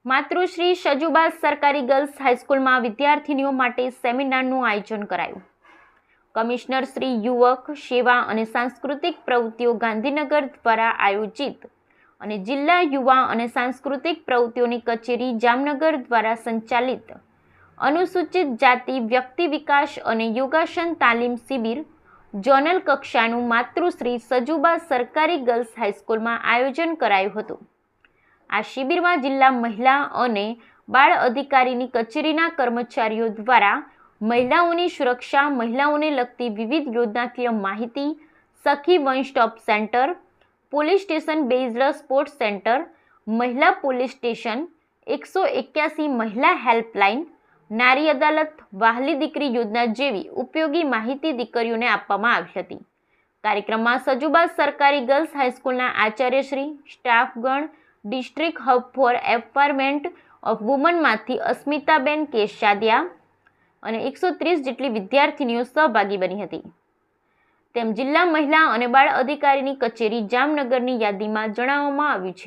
માતૃશ્રી સજુબા સરકારી ગર્લ્સ હાઈસ્કૂલમાં વિદ્યાર્થીનીઓ માટે સેમિનારનું આયોજન કરાયું. કમિશનર શ્રી યુવક સેવા અને સાંસ્કૃતિક પ્રવૃત્તિઓ ગાંધીનગર દ્વારા આયોજિત અને જિલ્લા યુવા અને સાંસ્કૃતિક પ્રવૃત્તિઓની કચેરી જામનગર દ્વારા સંચાલિત અનુસૂચિત જાતિ વ્યક્તિ વિકાસ અને યોગાસન તાલીમ શિબિર ઝોનલ કક્ષાનું માતૃશ્રી સજુબા સરકારી ગર્લ્સ હાઈસ્કૂલમાં આયોજન કરાયું હતું. આ શિબિરમાં જિલ્લા મહિલા અને બાળ અધિકારીની કચેરીના કર્મચારીઓ દ્વારા મહિલાઓની સુરક્ષા, મહિલાઓને લગતી વિવિધ યોજનાકીય માહિતી, સખી one stop centre, police station based support centre, મહિલા પોલીસ સ્ટેશન, 181 મહિલા હેલ્પલાઇન, નારી અદાલત, વહાલી દીકરી યોજના જેવી ઉપયોગી માહિતી દીકરીઓને આપવામાં આવી હતી. કાર્યક્રમમાં સજુબા સરકારી ગર્લ્સ હાઈસ્કૂલના આચાર્યશ્રી, સ્ટાફગણ, district hub for empowerment of વુમનમાંથી અસ્મિતાબેન કેશાદિયા અને 130 જેટલી વિદ્યાર્થીનીઓ સહભાગી બની હતી. તેમ જિલ્લા મહિલા અને બાળ અધિકારીની કચેરી જામનગરની યાદીમાં જણાવવામાં આવ્યું છે.